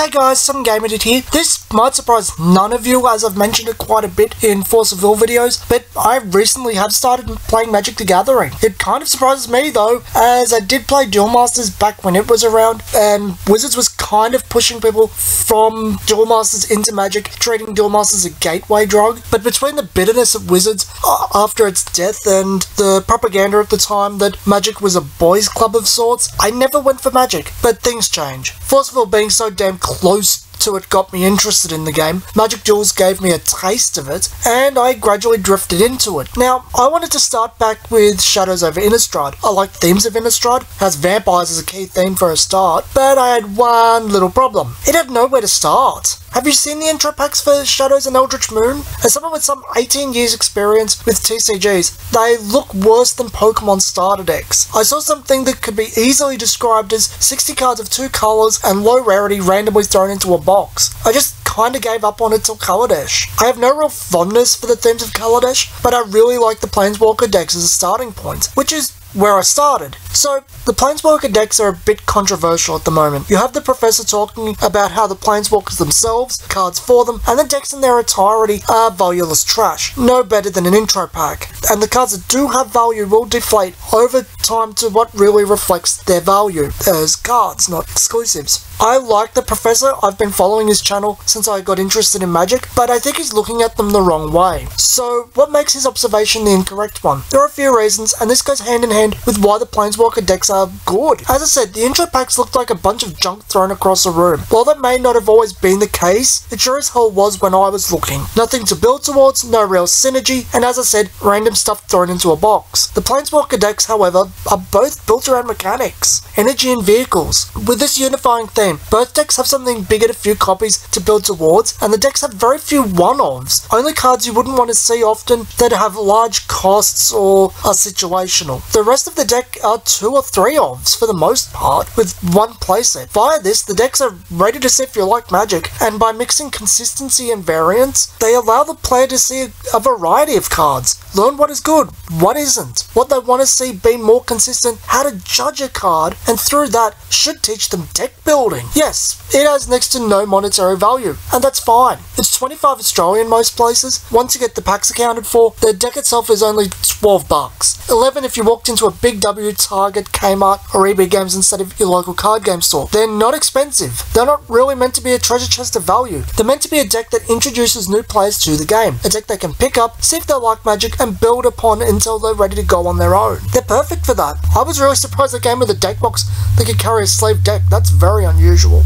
Hey guys, some GamerDid here. This might surprise none of you as I've mentioned it quite a bit in Force of Will videos, but I recently have started playing Magic the Gathering. It kind of surprises me though, as I did play Duel Masters back when it was around, and Wizards was kind of pushing people from Duel Masters into Magic, treating Duel Masters as a gateway drug. But between the bitterness of Wizards after its death and the propaganda at the time that Magic was a boys club of sorts, I never went for Magic. But things change. Force of Will being so damn close to it got me interested in the game. Magic Duels gave me a taste of it, and I gradually drifted into it. Now, I wanted to start back with Shadows over Innistrad. I like themes of Innistrad, has vampires as a key theme for a start, but I had one little problem. It had nowhere to start. Have you seen the intro packs for Shadows and Eldritch Moon? As someone with some 18 years experience with TCGs, they look worse than Pokemon starter decks. I saw something that could be easily described as 60 cards of 2 colours and low rarity randomly thrown into a box. I just kinda gave up on it till Kaladesh. I have no real fondness for the themes of Kaladesh, but I really like the Planeswalker decks as a starting point, which is where I started. So, the Planeswalker decks are a bit controversial at the moment. You have the Professor talking about how the Planeswalkers themselves, cards for them, and the decks in their entirety are valueless trash. No better than an intro pack. And the cards that do have value will deflate over time to what really reflects their value as cards, not exclusives. I like the Professor. I've been following his channel since I got interested in Magic, but I think he's looking at them the wrong way. So, what makes his observation the incorrect one? There are a few reasons, and this goes hand in hand with why the Planeswalker decks are good. As I said, the intro packs looked like a bunch of junk thrown across a room. While that may not have always been the case, it sure as hell was when I was looking. Nothing to build towards, no real synergy, and as I said, random stuff thrown into a box. The Planeswalker decks, however, are both built around mechanics, energy and vehicles. With this unifying theme, both decks have something big and a few copies to build towards, and the decks have very few one-offs. Only cards you wouldn't want to see often that have large costs or are situational. The rest of the deck are 2 or 3 ofs for the most part, with one playset. Via this, the decks are ready to see if you like Magic, and by mixing consistency and variance, they allow the player to see a variety of cards, learn what is good, what isn't, what they want to see be more consistent, how to judge a card, and through that, should teach them deck building. Yes, it has next to no monetary value, and that's fine. It's 25 Australian most places. Once you get the packs accounted for, the deck itself is only $12. 11 if you walked into a Big W, Target, Kmart, or EB Games instead of your local card game store. They're not expensive. They're not really meant to be a treasure chest of value. They're meant to be a deck that introduces new players to the game. A deck they can pick up, see if they like Magic, and build upon until they're ready to go on their own. They're perfect for that. I was really surprised they came with a deck box that could carry a sleeve deck. That's very unusual.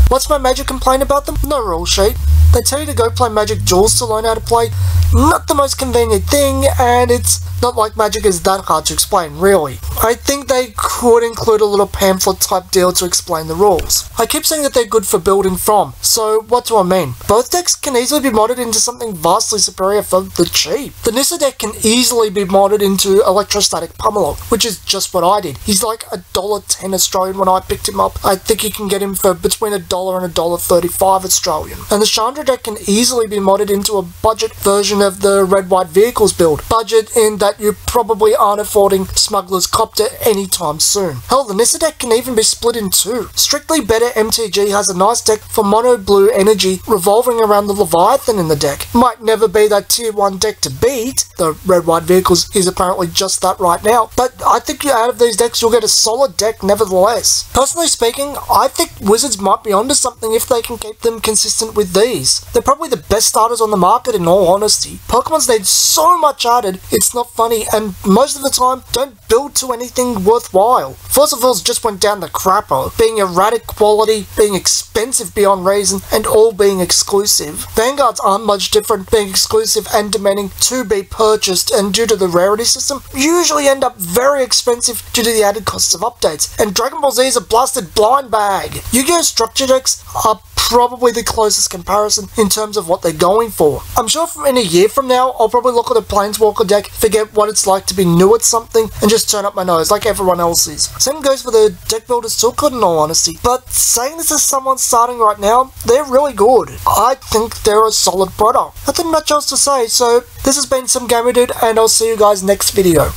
What's my major complaint about them? No rule sheet. They tell you to go play Magic Duels to learn how to play. Not the most convenient thing, and it's not like Magic is that hard to explain, really. I think they could include a little pamphlet type deal to explain the rules. I keep saying that they're good for building from, so what do I mean? Both decks can easily be modded into something vastly superior for the cheap. The Nissa deck can easily be modded into Electrostatic Pummelock, which is just what I did. He's like $1.10 Australian when I picked him up. I think you can get him for between $1 and $1.35 Australian. And the Chandra deck can easily be modded into a budget version of the Red-White Vehicles build. Budget in that you probably aren't affording Smuggler's Copter anytime soon. Hell, the Nissa deck can even be split in 2. Strictly Better MTG has a nice deck for mono blue energy revolving around the Leviathan in the deck. Might never be that tier 1 deck to beat. The Red-White Vehicles is apparently just that right now. But I think out of these decks you'll get a solid deck nevertheless. Personally speaking, I think Wizards might be onto something if they can keep them consistent with these. They're probably the best starters on the market in all honesty. Pokemon's need so much added, it's not funny, and most of the time, don't build to anything worthwhile. Force of Wills just went down the crapper, being erratic quality, being expensive beyond reason, and all being exclusive. Vanguards aren't much different, being exclusive and demanding to be purchased, and due to the rarity system, usually end up very expensive due to the added costs of updates. And Dragon Ball Z is a blasted blind bag. Yu-Gi-Oh! Structure decks are probably the closest comparison in terms of what they're going for. I'm sure in a year from now, I'll probably look at a Planeswalker deck, forget what it's like to be new at something, and just turn up my nose like everyone else is. Same goes for the deck builders Toolkit in all honesty, but saying this as someone starting right now, they're really good. I think they're a solid product. Nothing much else to say, so this has been some GamerDid, and I'll see you guys next video.